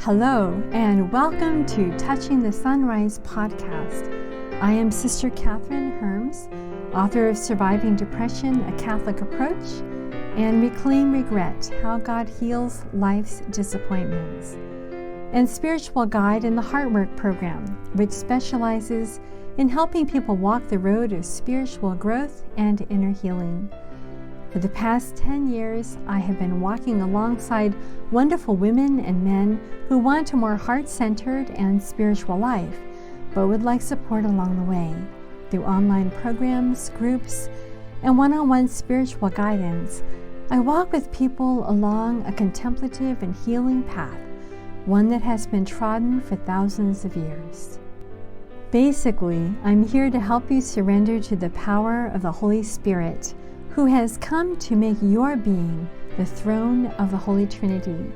Hello, and welcome to Touching the Sunrise podcast. I am Sister Catherine Herms, author of Surviving Depression, A Catholic Approach, and Reclaim Regret, How God Heals Life's Disappointments, and spiritual guide in the Heartwork program, which specializes in helping people walk the road of spiritual growth and inner healing. For the past 10 years, I have been walking alongside wonderful women and men who want a more heart-centered and spiritual life, but would like support along the way through online programs, groups, and one-on-one spiritual guidance. I walk with people along a contemplative and healing path, one that has been trodden for thousands of years. Basically, I'm here to help you surrender to the power of the Holy Spirit, who has come to make your being the throne of the Holy Trinity,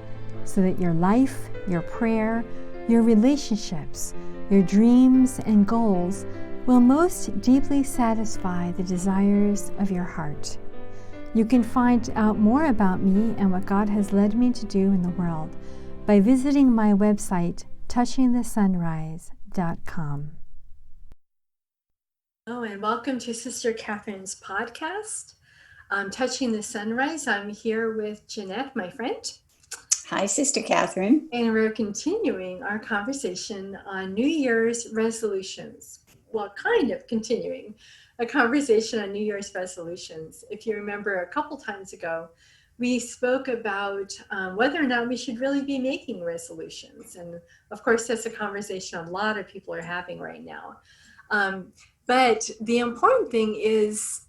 so that your life, your prayer, your relationships, your dreams and goals will most deeply satisfy the desires of your heart. You can find out more about me and what God has led me to do in the world by visiting my website, touchingthesunrise.com. Hello, and welcome to Sister Catherine's podcast. Touching the Sunrise. I'm here with Jeannette, my friend. Hi, Sister Catherine. And we're continuing our conversation on New Year's resolutions. Well, kind of continuing a conversation on New Year's resolutions. If you remember, a couple times ago, we spoke about whether or not we should really be making resolutions. And of course, that's a conversation a lot of people are having right now. But the important thing is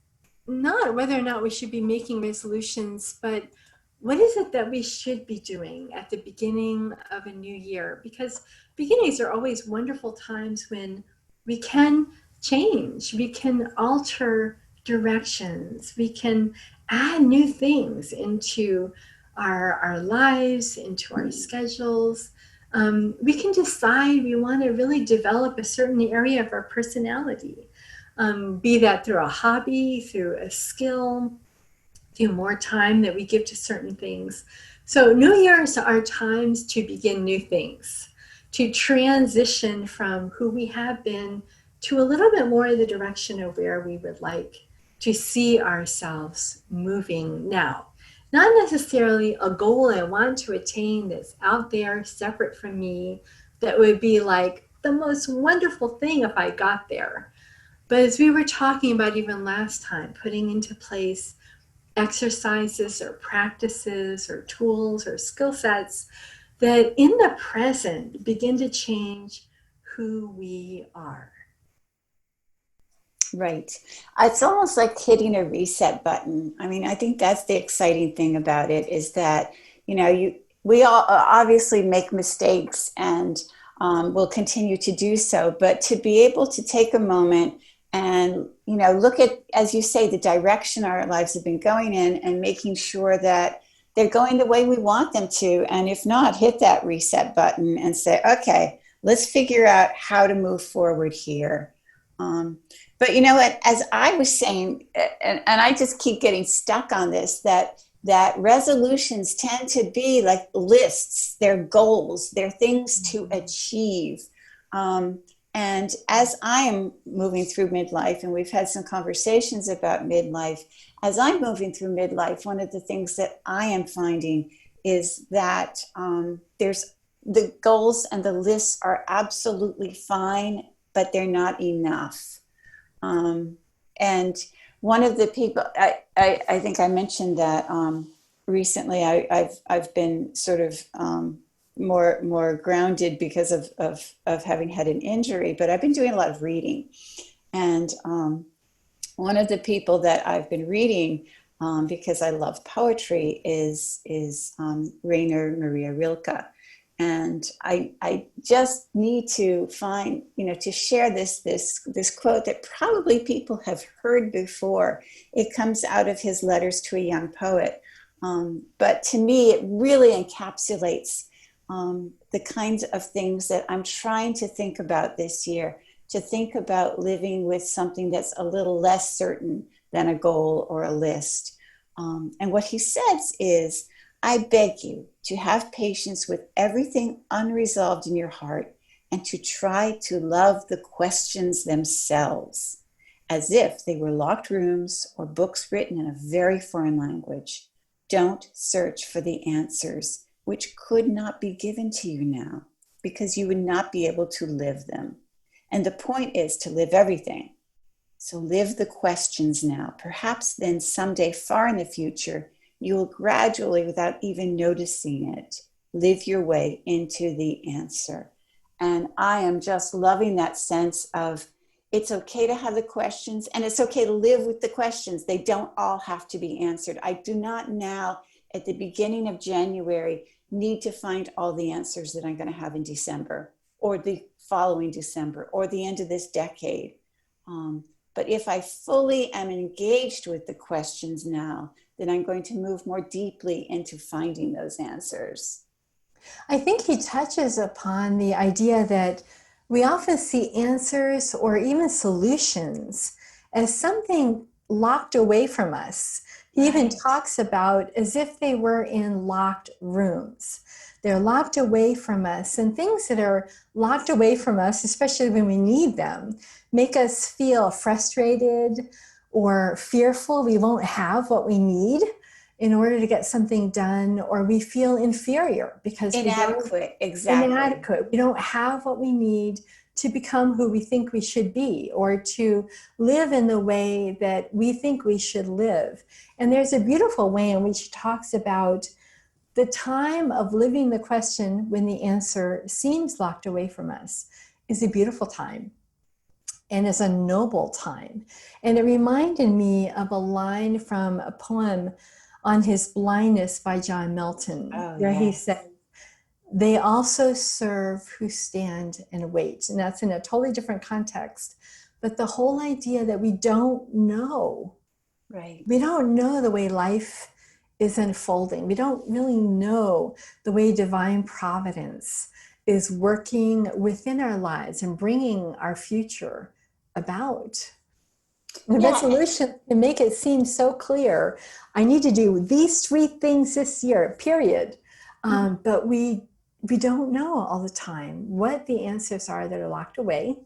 not whether or not we should be making resolutions, but what is it that we should be doing at the beginning of a new year? Because beginnings are always wonderful times when we can change, we can alter directions, we can add new things into our lives, into our schedules. We can decide we want to really develop a certain area of our personality. Be that through a hobby, through a skill, through more time that we give to certain things. So New Year's are times to begin new things, to transition from who we have been to a little bit more of the direction of where we would like to see ourselves moving now. Not necessarily a goal I want to attain that's out there separate from me, that would be like the most wonderful thing if I got there. But as we were talking about even last time, putting into place exercises or practices or tools or skill sets that in the present begin to change who we are. Right. It's almost like hitting a reset button. I mean, I think that's the exciting thing about it is that, we all obviously make mistakes and will continue to do so, but to be able to take a moment and, look at, as you say, the direction our lives have been going in and making sure that they're going the way we want them to. And if not, hit that reset button and say, okay, let's figure out how to move forward here. But you know what, as I was saying, and I just keep getting stuck on this, that resolutions tend to be like lists, they're goals, they're things to achieve. And as I am moving through midlife, and we've had some conversations about midlife, as I'm moving through midlife, one of the things that I am finding is that there's the goals and the lists are absolutely fine, but they're not enough. And one of the people, I think I mentioned that recently I've been sort of more grounded because of having had an injury, but I've been doing a lot of reading. And one of the people that I've been reading because I love poetry is Rainer Maria Rilke. And I just need to find, to share this quote that probably people have heard before. It comes out of his letters to a young poet. But to me, it really encapsulates the kinds of things that I'm trying to think about this year, to think about living with something that's a little less certain than a goal or a list. And what he says is, I beg you to have patience with everything unresolved in your heart and to try to love the questions themselves as if they were locked rooms or books written in a very foreign language. Don't search for the answers which could not be given to you now because you would not be able to live them. And the point is to live everything. So live the questions now. Perhaps then someday far in the future, you will gradually, without even noticing it, live your way into the answer. And I am just loving that sense of it's okay to have the questions and it's okay to live with the questions. They don't all have to be answered. I do not now, at the beginning of January, need to find all the answers that I'm going to have in December or the following December or the end of this decade. But if I fully am engaged with the questions now, then I'm going to move more deeply into finding those answers. I think he touches upon the idea that we often see answers or even solutions as something locked away from us. He even talks about as if they were in locked rooms. They're locked away from us, and things that are locked away from us, especially when we need them, make us feel frustrated or fearful we won't have what we need in order to get something done, or we feel inferior because inadequate. Exactly. Inadequate. We don't have what we need to become who we think we should be or to live in the way that we think we should live. And there's a beautiful way in which he talks about the time of living the question when the answer seems locked away from us is a beautiful time and is a noble time. And it reminded me of a line from a poem on his blindness by John Milton, where he said, "They also serve who stand and wait." And that's in a totally different context. But the whole idea that we don't know, we don't know the way life is unfolding. We don't really know the way divine providence is working within our lives and bringing our future about. The resolution can make it seem so clear. I need to do these 3 things this year, period. But we don't know all the time what the answers are that are locked away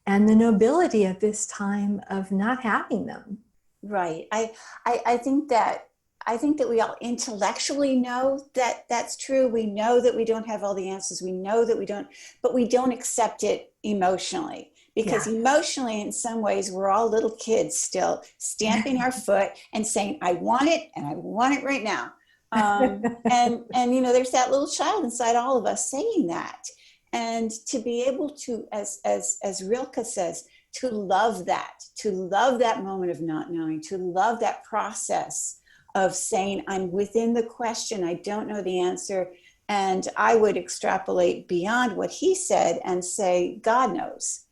and the nobility of this time of not having them. Right. I think that we all intellectually know that that's true. We know that we don't have all the answers. We know that we don't, but we don't accept it emotionally. Because emotionally, in some ways, we're all little kids still stamping our foot and saying, I want it and I want it right now. And you know, there's that little child inside all of us saying that. And to be able to, as Rilke says, to love that moment of not knowing, to love that process of saying, I'm within the question, I don't know the answer. And I would extrapolate beyond what he said and say, God knows.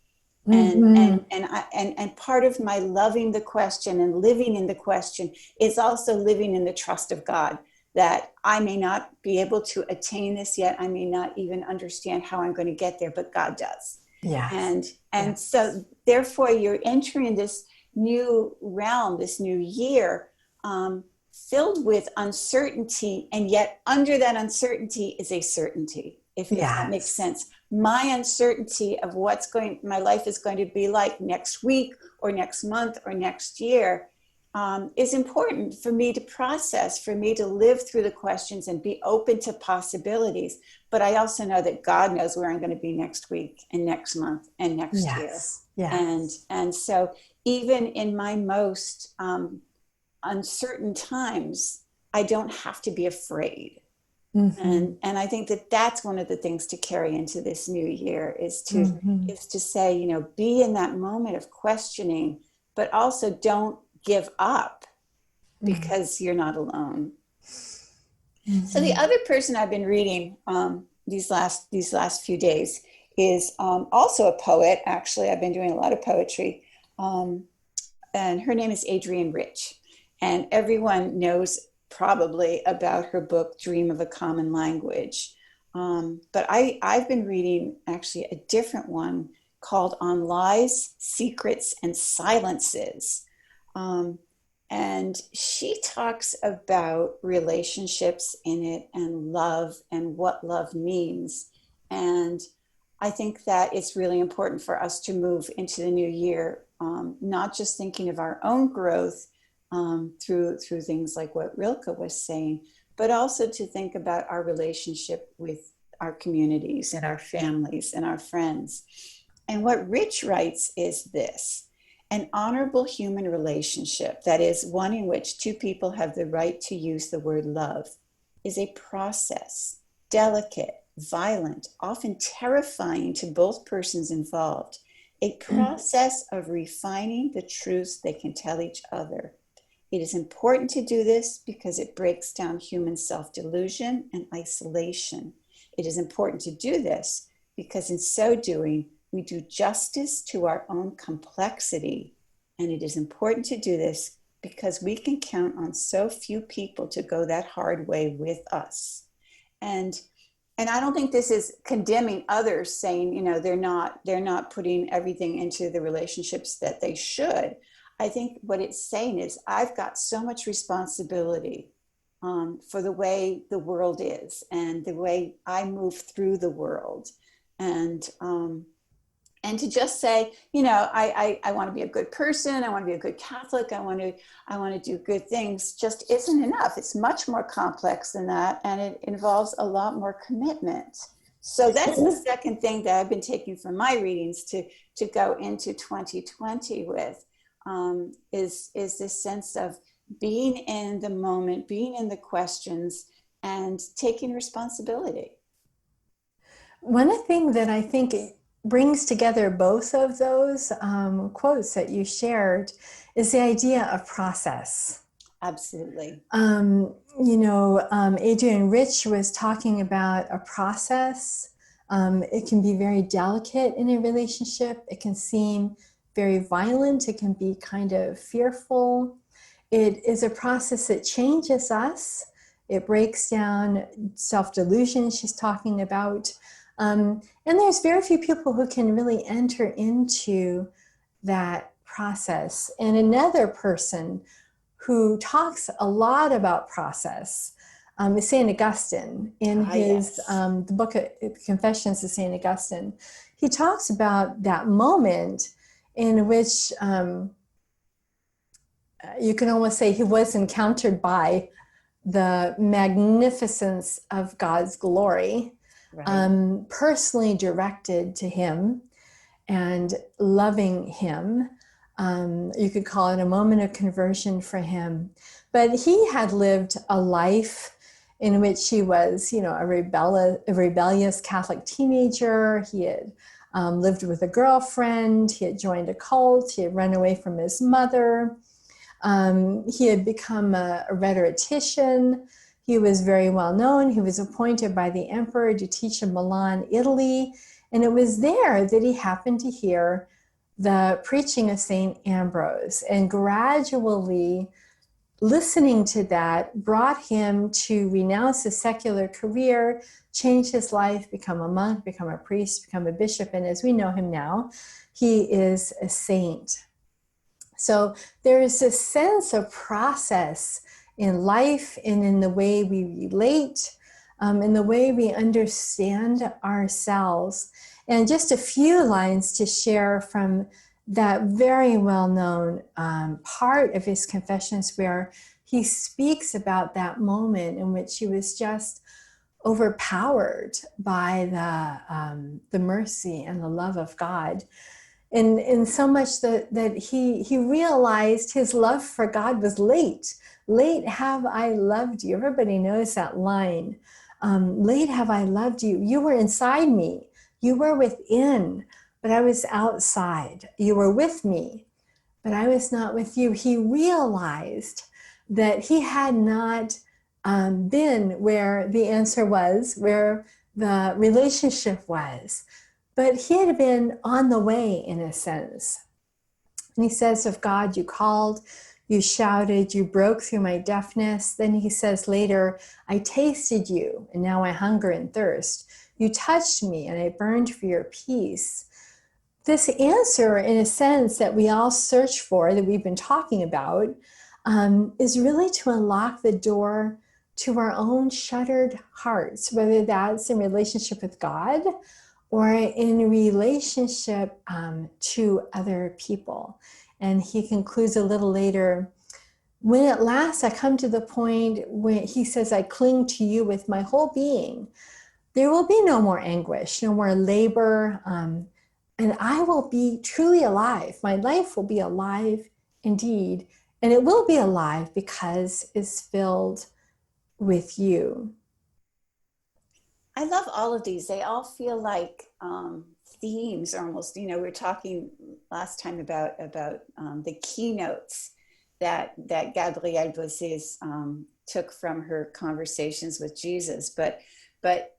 And part of my loving the question and living in the question is also living in the trust of God, that I may not be able to attain this yet. I may not even understand how I'm going to get there, but God does. So therefore you're entering this new realm, this new year, filled with uncertainty, and yet under that uncertainty is a certainty. If that makes sense. My uncertainty of my life is going to be like next week or next month or next year is important for me to process, for me to live through the questions and be open to possibilities. But I also know that God knows where I'm going to be next week and next month and next year. And so even in my most uncertain times, I don't have to be afraid. And I think that that's one of the things to carry into this new year is to say, you know, be in that moment of questioning, but also don't give up because you're not alone. So the other person I've been reading these last few days is also a poet. Actually, I've been doing a lot of poetry, and her name is Adrienne Rich, and everyone knows probably about her book, Dream of a Common Language. But I've been reading actually a different one called On Lies, Secrets, and Silences. And she talks about relationships in it and love and what love means. And I think that it's really important for us to move into the new year, not just thinking of our own growth through things like what Rilke was saying, but also to think about our relationship with our communities and our families and our friends. And what Rich writes is this: an honorable human relationship, that is, one in which two people have the right to use the word love, is a process, delicate, violent, often terrifying to both persons involved, a process of refining the truths they can tell each other. It is important to do this because it breaks down human self-delusion and isolation. It is important to do this because in so doing, we do justice to our own complexity. And it is important to do this because we can count on so few people to go that hard way with us. And I don't think this is condemning others, saying, you know, they're not putting everything into the relationships that they should. I think what it's saying is, I've got so much responsibility for the way the world is and the way I move through the world. And to just say, you know, I want to be a good person, I want to be a good Catholic, I want to do good things, just isn't enough. It's much more complex than that, and it involves a lot more commitment. So that's the second thing that I've been taking from my readings to go into 2020 with, is this sense of being in the moment, being in the questions, and taking responsibility. One thing that I think brings together both of those quotes that you shared is the idea of process. Absolutely. Adrienne Rich was talking about a process. It can be very delicate in a relationship. It can seem very violent. It can be kind of fearful. It is a process that changes us. It breaks down self-delusion she's talking about. And there's very few people who can really enter into that process. And another person who talks a lot about process is St. Augustine. In his the book Confessions of St. Augustine, he talks about that moment in which you can almost say he was encountered by the magnificence of God's glory. Right. Personally directed to him and loving him. You could call it a moment of conversion for him. But he had lived a life in which he was, a rebellious Catholic teenager. He had lived with a girlfriend. He had joined a cult. He had run away from his mother. He had become a rhetorician. He was very well known. He was appointed by the emperor to teach in Milan, Italy. And it was there that he happened to hear the preaching of St. Ambrose. And gradually listening to that brought him to renounce his secular career, change his life, become a monk, become a priest, become a bishop. And as we know him now, he is a saint. So there is a sense of process in life and in the way we relate, in the way we understand ourselves. And just a few lines to share from that very well-known part of his Confessions, where he speaks about that moment in which he was just overpowered by the mercy and the love of God. And in so much that he realized his love for God was late. Late have I loved you. Everybody knows that line. Late have I loved you. You were inside me. You were within, but I was outside. You were with me, but I was not with you. He realized that he had not been where the answer was, where the relationship was, but he had been on the way in a sense. And he says, of God, you called, you shouted, you broke through my deafness. Then he says later, I tasted you, and now I hunger and thirst. You touched me, and I burned for your peace. This answer, in a sense, that we all search for, that we've been talking about, is really to unlock the door to our own shuttered hearts, whether that's in relationship with God or in relationship to other people. And he concludes a little later, when at last I come to the point where he says, I cling to you with my whole being, there will be no more anguish, no more labor, and I will be truly alive. My life will be alive indeed, and it will be alive because it's filled with you. I love all of these. They all feel like themes almost. You know, we were talking last time about the keynotes that Gabrielle Bossis took from her conversations with Jesus. But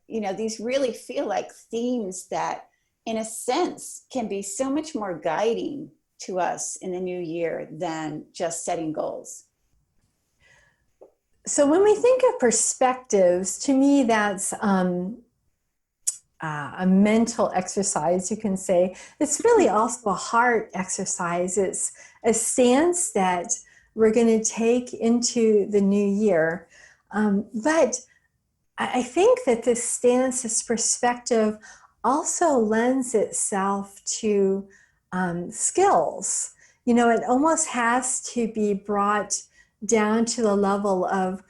you know, these really feel like themes that, in a sense, can be so much more guiding to us in the new year than just setting goals. So when we think of perspectives, to me, that's a mental exercise, you can say. It's really also a heart exercise. It's a stance that we're going to take into the new year. But I think that this stance, this perspective, also lends itself to skills. You know, it almost has to be brought down to the level of,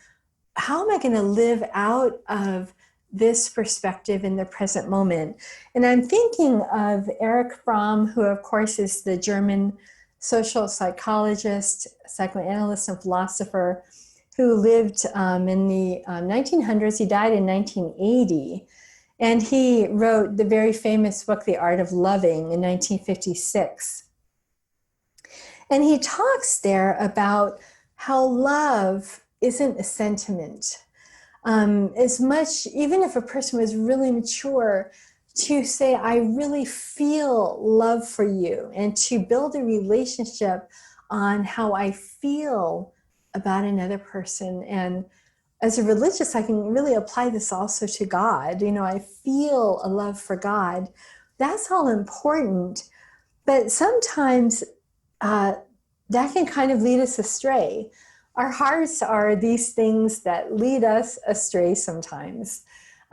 how am I going to live out of this perspective in the present moment? And I'm thinking of Erich Fromme, who of course is the German social psychologist, psychoanalyst, and philosopher who lived in the 1900s. He died in 1980. And he wrote the very famous book, The Art of Loving, in 1956. And he talks there about how love isn't a sentiment. As much, even if a person was really mature, to say, I really feel love for you, and to build a relationship on how I feel about another person. And as a religious, I can really apply this also to God. You know, I feel a love for God. That's all important. But sometimes that can kind of lead us astray. Our hearts are these things that lead us astray sometimes.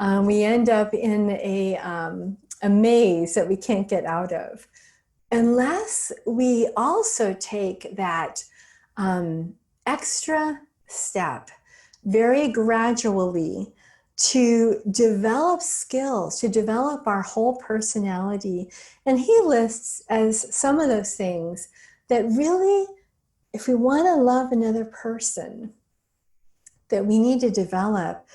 We end up in a maze that we can't get out of, unless we also take that extra step very gradually to develop skills, to develop our whole personality. And he lists as some of those things that really, if we want to love another person, that we need to develop,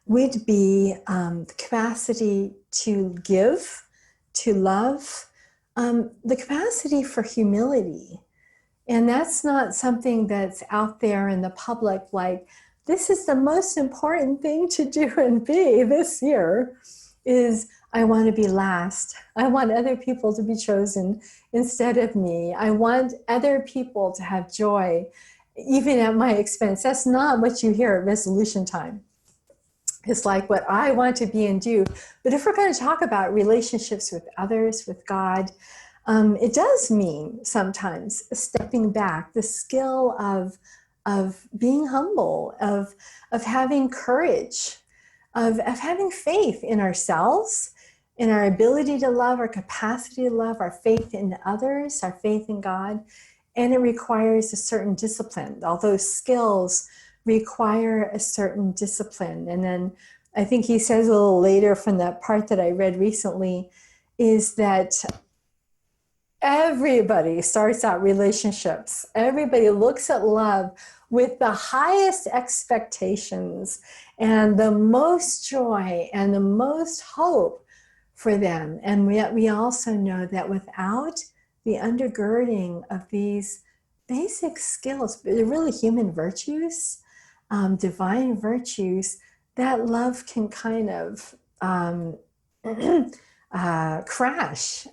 would be the capacity to give, to love, the capacity for humility. And that's not something that's out there in the public, like, this is the most important thing to do and be this year, is I want to be last. I want other people to be chosen instead of me. I want other people to have joy, even at my expense. That's not what you hear at resolution time. It's like what I want to be and do. But if we're going to talk about relationships with others, with God, it does mean sometimes stepping back, the skill of being humble, of having courage, of having faith in ourselves, in our ability to love, our capacity to love, our faith in others, our faith in God. And it requires a certain discipline. All those skills require a certain discipline. And then I think he says a little later from that part that I read recently, is that everybody starts out relationships. Everybody looks at love with the highest expectations and the most joy and the most hope for them. And yet we also know that without the undergirding of these basic skills, they're really human virtues, divine virtues, that love can kind of crash.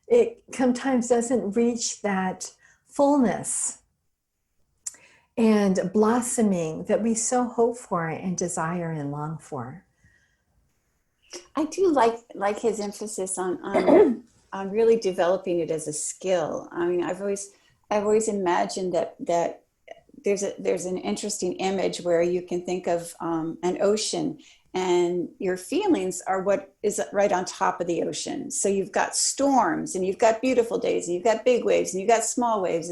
It sometimes doesn't reach that fullness and blossoming that we so hope for and desire and long for. I do like his emphasis on really developing it as a skill. I mean, I've always imagined that there's an interesting image where you can think of an ocean, and your feelings are what is right on top of the ocean. So you've got storms, and you've got beautiful days, and you've got big waves, and you've got small waves,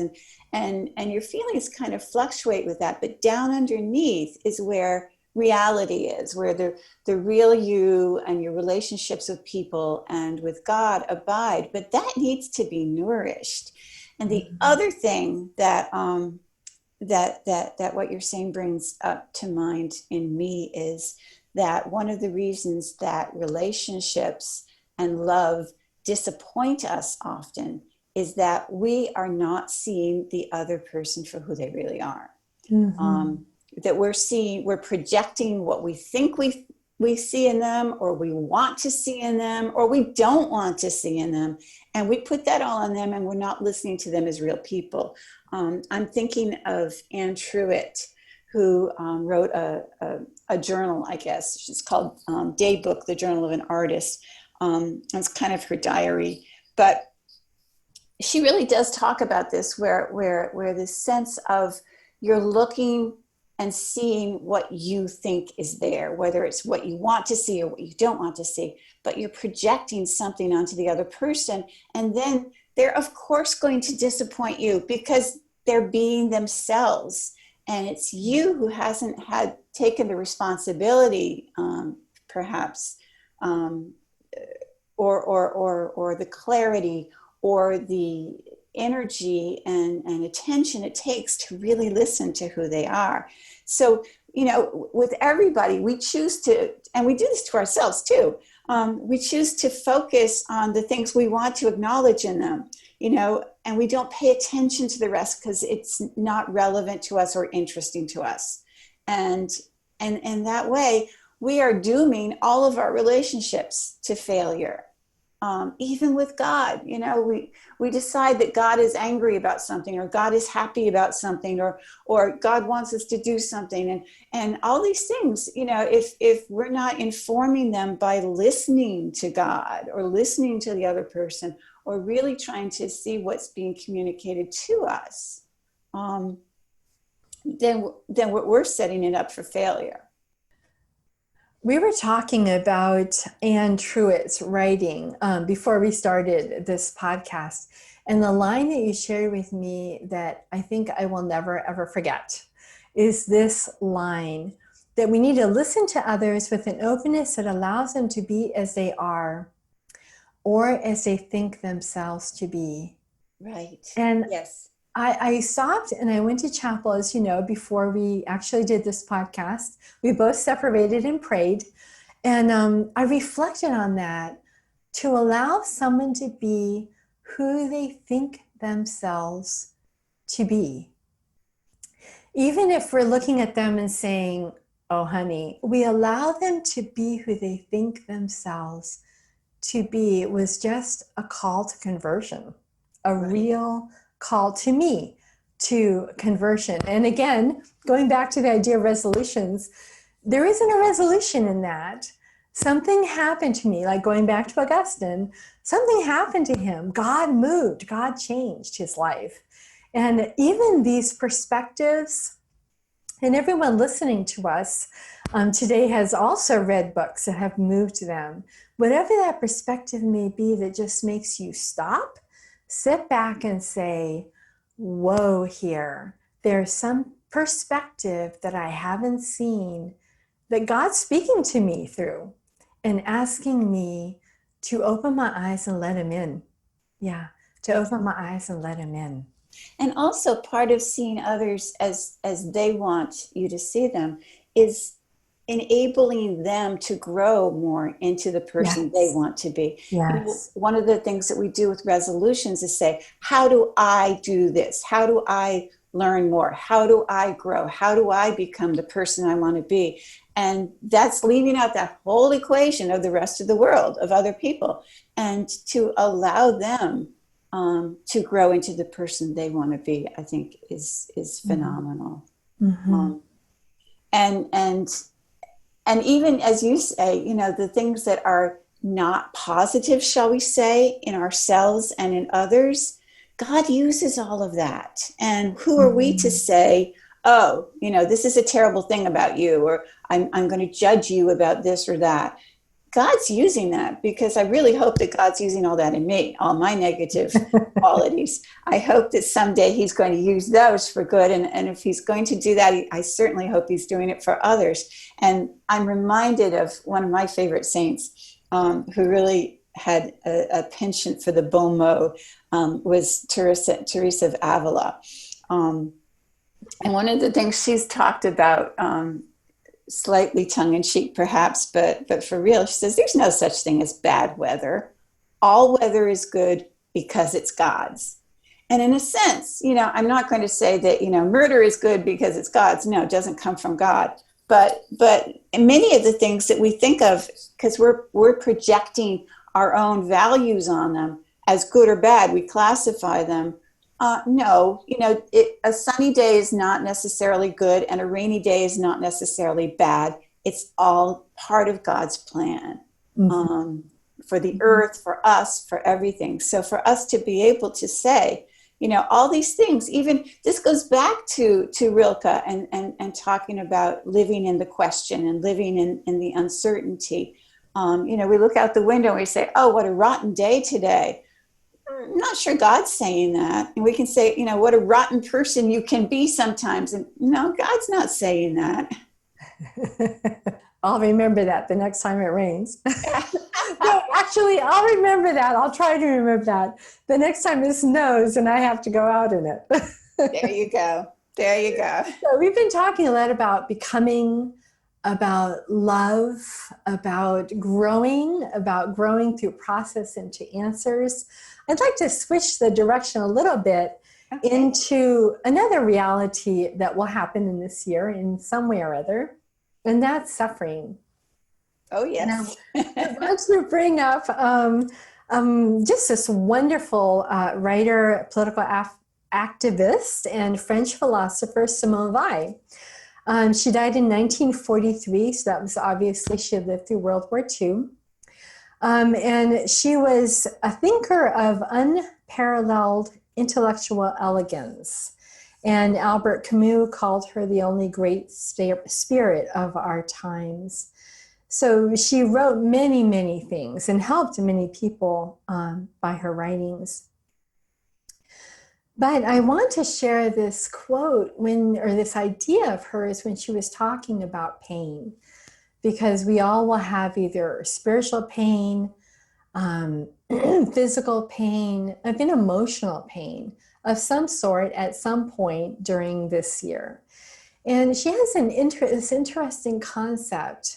and your feelings kind of fluctuate with that. But down underneath is where reality is, where the real you and your relationships with people and with God abide. But that needs to be nourished. And the other thing that that what you're saying brings up to mind in me is that one of the reasons that relationships and love disappoint us often is that we are not seeing the other person for who they really are. That we're projecting what we think we see in them, or we want to see in them, or we don't want to see in them. And we put that all on them, and we're not listening to them as real people. I'm thinking of Anne Truitt, who wrote a journal, I guess. It's called Daybook, the Journal of an Artist. It's kind of her diary. But she really does talk about this, where this sense of you're looking and seeing what you think is there, whether it's what you want to see or what you don't want to see, but you're projecting something onto the other person. And then they're, of course, going to disappoint you because they're being themselves. And it's you who hasn't taken the responsibility, perhaps, or the clarity or the energy and attention it takes to really listen to who they are. So, with everybody, we choose to, and we do this to ourselves too, we choose to focus on the things we want to acknowledge in them, and we don't pay attention to the rest because it's not relevant to us or interesting to us. And that way, we are dooming all of our relationships to failure. Even with God, we decide that God is angry about something, or God is happy about something, or God wants us to do something, and all these things. If we're not informing them by listening to God or listening to the other person, or really trying to see what's being communicated to us, then we're setting it up for failure. We were talking about Anne Truitt's writing before we started this podcast. And the line that you shared with me that I think I will never, ever forget is this line, that we need to listen to others with an openness that allows them to be as they are, or as they think themselves to be. Right. And yes. I stopped and I went to chapel, as you know, before we actually did this podcast. We both separated and prayed. And I reflected on that, to allow someone to be who they think themselves to be. Even if we're looking at them and saying, oh, honey, we allow them to be who they think themselves to be. It was just a call to conversion, a real call to me to conversion. And again, going back to the idea of resolutions, there isn't a resolution in that. Something happened to me, like going back to Augustine, something happened to him. God moved, God changed his life. And even these perspectives, and everyone listening to us today has also read books that have moved them. Whatever that perspective may be that just makes you stop, sit back and say, whoa, here, there's some perspective that I haven't seen that God's speaking to me through and asking me to open my eyes and let him in. Yeah, to open my eyes and let him in. And also part of seeing others as they want you to see them is enabling them to grow more into the person they want to be. Yes. One of the things that we do with resolutions is say, how do I do this? How do I learn more? How do I grow? How do I become the person I want to be? And that's leaving out that whole equation of the rest of the world, of other people, and to allow them to grow into the person they want to be, I think is phenomenal. Mm-hmm. And even as you say, the things that are not positive, shall we say, in ourselves and in others, God uses all of that. And who are we to say, oh, this is a terrible thing about you, or I'm going to judge you about this or that. God's using that, because I really hope that God's using all that in me, all my negative qualities. I hope that someday he's going to use those for good. And if he's going to do that, I certainly hope he's doing it for others. And I'm reminded of one of my favorite saints, who really had a penchant for the bon mot, was Teresa of Avila. And one of the things she's talked about, slightly tongue-in-cheek perhaps, but for real, she says there's no such thing as bad weather. All weather is good because it's God's. And in a sense, I'm not going to say that, murder is good because it's God's. No, it doesn't come from God. But many of the things that we think of, because we're projecting our own values on them as good or bad, we classify them. No, a sunny day is not necessarily good, and a rainy day is not necessarily bad. It's all part of God's plan, for the earth, for us, for everything. So for us to be able to say, all these things, even this goes back to Rilke and talking about living in the question and living in the uncertainty. We look out the window and we say, oh, what a rotten day today. I'm not sure God's saying that. And we can say, what a rotten person you can be sometimes. And no, God's not saying that. I'll remember that the next time it rains. No, actually, I'll remember that. I'll try to remember that the next time it snows and I have to go out in it. There you go. There you go. So we've been talking a lot about becoming, about love, about growing through process into answers. I'd like to switch the direction a little bit into another reality that will happen in this year in some way or other, and that's suffering. Oh, yes. I want to bring up just this wonderful writer, political activist, and French philosopher, Simone Weil. She died in 1943, so that was obviously she lived through World War II. And she was a thinker of unparalleled intellectual elegance. And Albert Camus called her the only great spirit of our times. So she wrote many, many things and helped many people by her writings. But I want to share this quote or this idea of hers when she was talking about pain, because we all will have either spiritual pain, physical pain, even emotional pain of some sort at some point during this year. And she has this interesting concept.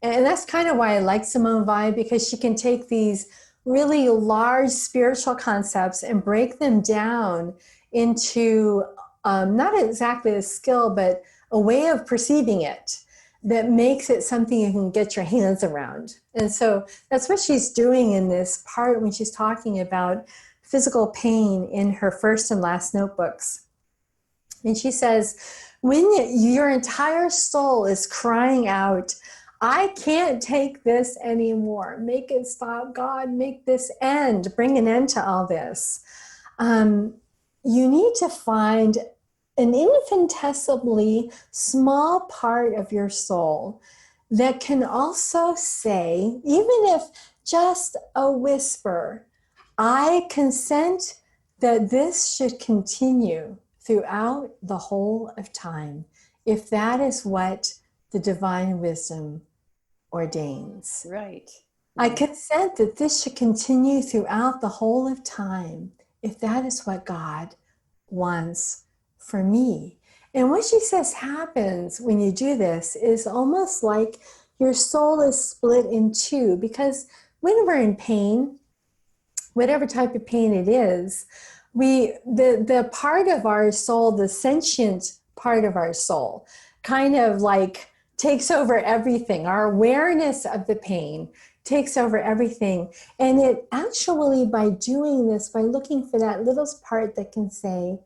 And that's kind of why I like Simone Weil, because she can take these really large spiritual concepts and break them down into not exactly a skill, but a way of perceiving it that makes it something you can get your hands around. And so that's what she's doing in this part when she's talking about physical pain in her first and last notebooks. And she says, when your entire soul is crying out, I can't take this anymore. Make it stop, God, make this end, bring an end to all this. You need to find an infinitesimally small part of your soul that can also say, even if just a whisper, I consent that this should continue throughout the whole of time, if that is what the divine wisdom ordains. Right. I consent that this should continue throughout the whole of time, if that is what God wants for me. And what she says happens when you do this is almost like your soul is split in two, because when we're in pain, whatever type of pain it is, the part of our soul, the sentient part of our soul, kind of like takes over everything. Our awareness of the pain takes over everything. And it actually, by doing this, by looking for that little part that can say,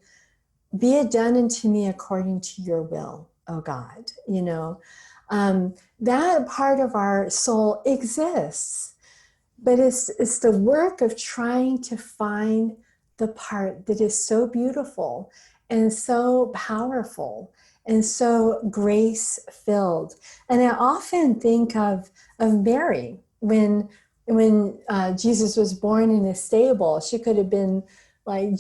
be it done unto me according to your will, oh God, that part of our soul exists. But it's the work of trying to find the part that is so beautiful and so powerful and so grace filled. And I often think of Mary when Jesus was born in a stable. She could have been like,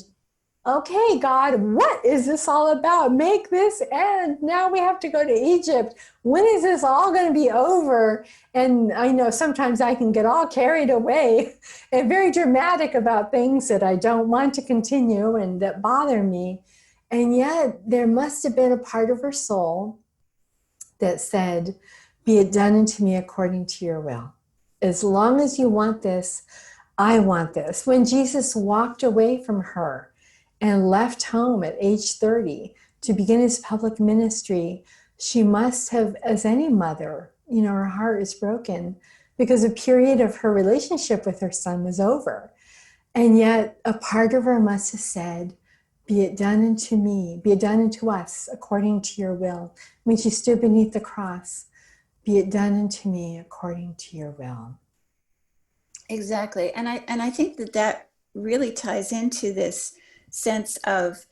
okay, God, what is this all about? Make this end. Now we have to go to Egypt. When is this all going to be over? And I know sometimes I can get all carried away and very dramatic about things that I don't want to continue and that bother me. And yet there must have been a part of her soul that said, be it done unto me according to your will. As long as you want this, I want this. When Jesus walked away from her and left home at age 30 to begin his public ministry, she must have, as any mother, her heart is broken because a period of her relationship with her son was over. And yet a part of her must have said, be it done unto me, be it done unto us according to your will. When she stood beneath the cross, be it done unto me according to your will. Exactly. And I think that really ties into this sense of,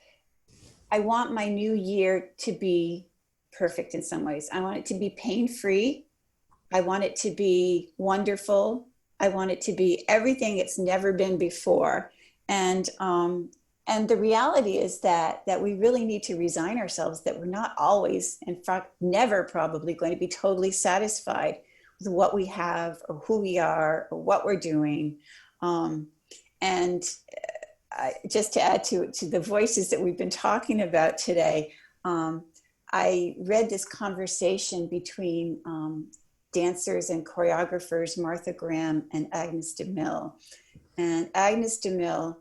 I want my new year to be perfect in some ways. I want it to be pain-free. I want it to be wonderful. I want it to be everything it's never been before. And the reality is that we really need to resign ourselves that we're not always, in fact, never probably going to be totally satisfied with what we have or who we are or what we're doing. And just to add to the voices that we've been talking about today, I read this conversation between dancers and choreographers Martha Graham and Agnes de Mille. And Agnes de Mille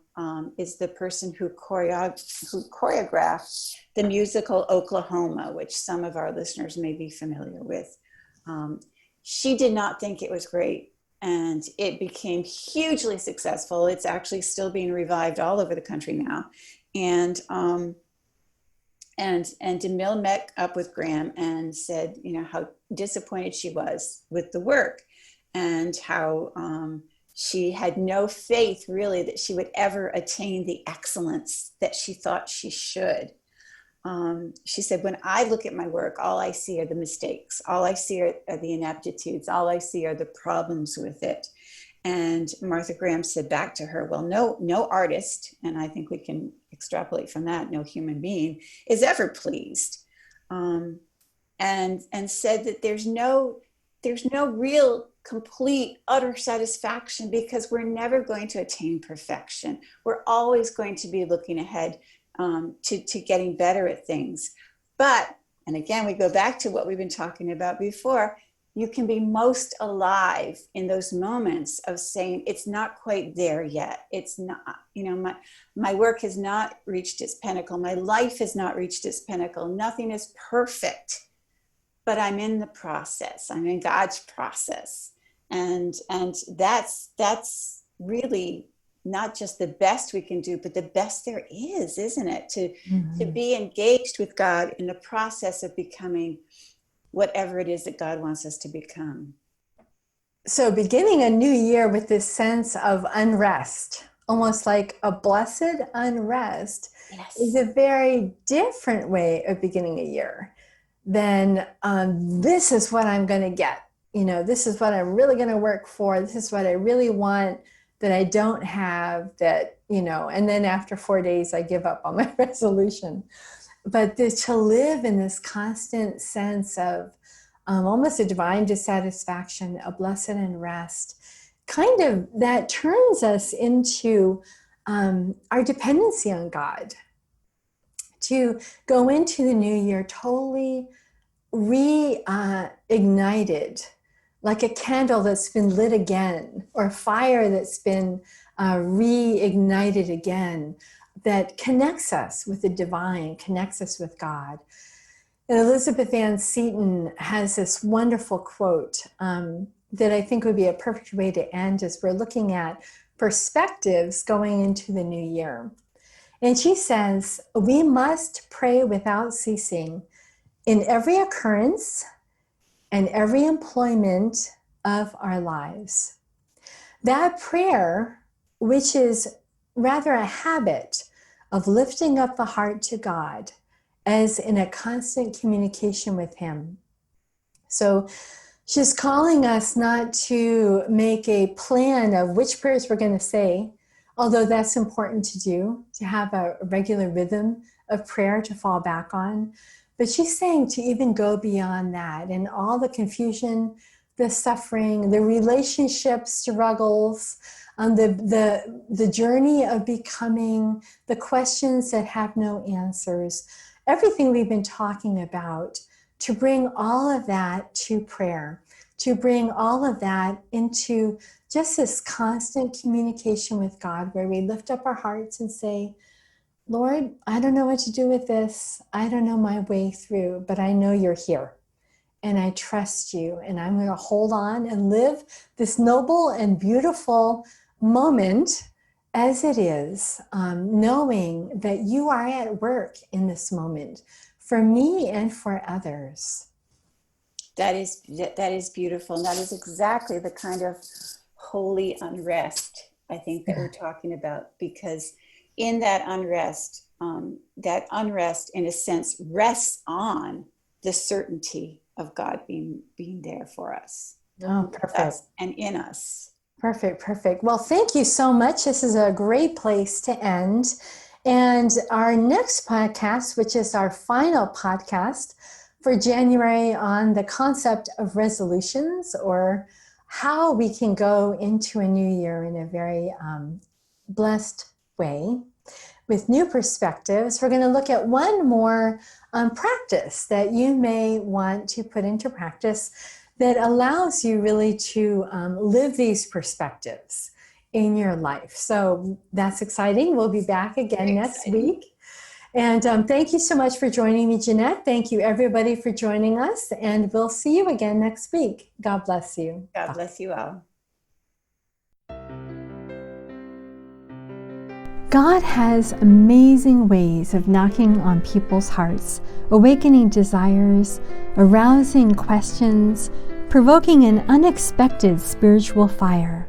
is the person who choreographed the musical Oklahoma, which some of our listeners may be familiar with. She did not think it was great, and it became hugely successful. It's actually still being revived all over the country now. And DeMille met up with Graham and said, how disappointed she was with the work, and how she had no faith really that she would ever attain the excellence that she thought she should. She said, when I look at my work, all I see are the mistakes. All I see are the ineptitudes. All I see are the problems with it. And Martha Graham said back to her, well, no artist, and I think we can extrapolate from that, no human being is ever pleased. And said that there's no real complete, utter satisfaction because we're never going to attain perfection. We're always going to be looking ahead to getting better at things. But, and again, we go back to what we've been talking about before, you can be most alive in those moments of saying, it's not quite there yet. It's not, my work has not reached its pinnacle. My life has not reached its pinnacle. Nothing is perfect, but I'm in the process. I'm in God's process. And that's really not just the best we can do, but the best there is, isn't it? To be engaged with God in the process of becoming whatever it is that God wants us to become. So beginning a new year with this sense of unrest, almost like a blessed unrest, Yes. is a very different way of beginning a year than this is what I'm going to get. This is what I'm really going to work for. This is what I really want that I don't have that, and then after 4 days, I give up on my resolution. But to live in this constant sense of almost a divine dissatisfaction, a blessed unrest, kind of that turns us into our dependency on God, to go into the new year totally reignited, like a candle that's been lit again, or fire that's been reignited again, that connects us with the divine, connects us with God. And Elizabeth Ann Seton has this wonderful quote that I think would be a perfect way to end as we're looking at perspectives going into the new year. And she says, we must pray without ceasing in every occurrence and every employment of our lives. That prayer, which is rather a habit of lifting up the heart to God as in a constant communication with him. So she's calling us not to make a plan of which prayers we're going to say, although that's important to do, to have a regular rhythm of prayer to fall back on. But she's saying to even go beyond that, and all the confusion, the suffering, the relationship struggles, the journey of becoming, the questions that have no answers, everything we've been talking about, to bring all of that to prayer, to bring all of that into just this constant communication with God, where we lift up our hearts and say, Lord, I don't know what to do with this. I don't know my way through, but I know you're here. And I trust you. And I'm going to hold on and live this noble and beautiful moment as it is, knowing that you are at work in this moment for me and for others. That is beautiful. And that is exactly the kind of holy unrest, I think, that we're talking about, because in that unrest, in a sense, rests on the certainty of God being there for us. Oh, perfect. And in us. Perfect. Well, thank you so much. This is a great place to end. And our next podcast, which is our final podcast for January, on the concept of resolutions, or how we can go into a new year in a very blessed way with new perspectives. We're going to look at one more practice that you may want to put into practice that allows you really to live these perspectives in your life. So that's exciting. We'll be back again next week. And thank you so much for joining me, Jeannette. Thank you, everybody, for joining us. And we'll see you again next week. God bless you. God bless you all. God has amazing ways of knocking on people's hearts, awakening desires, arousing questions, provoking an unexpected spiritual fire.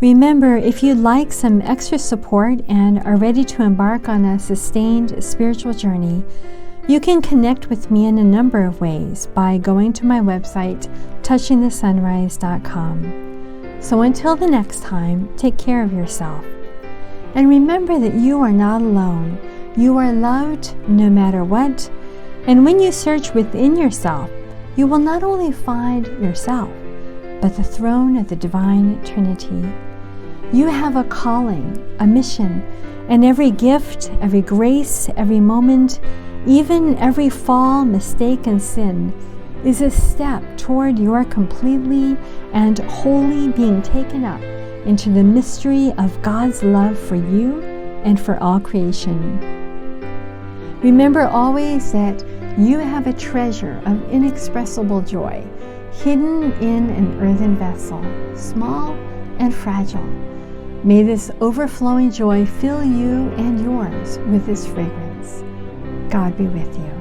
Remember, if you'd like some extra support and are ready to embark on a sustained spiritual journey, you can connect with me in a number of ways by going to my website, touchingthesunrise.com. So until the next time, take care of yourself. And remember that you are not alone. You are loved no matter what. And when you search within yourself, you will not only find yourself, but the throne of the divine Trinity. You have a calling, a mission, and every gift, every grace, every moment, even every fall, mistake, and sin is a step toward your completely and wholly being taken up into the mystery of God's love for you and for all creation. Remember always that you have a treasure of inexpressible joy hidden in an earthen vessel, small and fragile. May this overflowing joy fill you and yours with His fragrance. God be with you.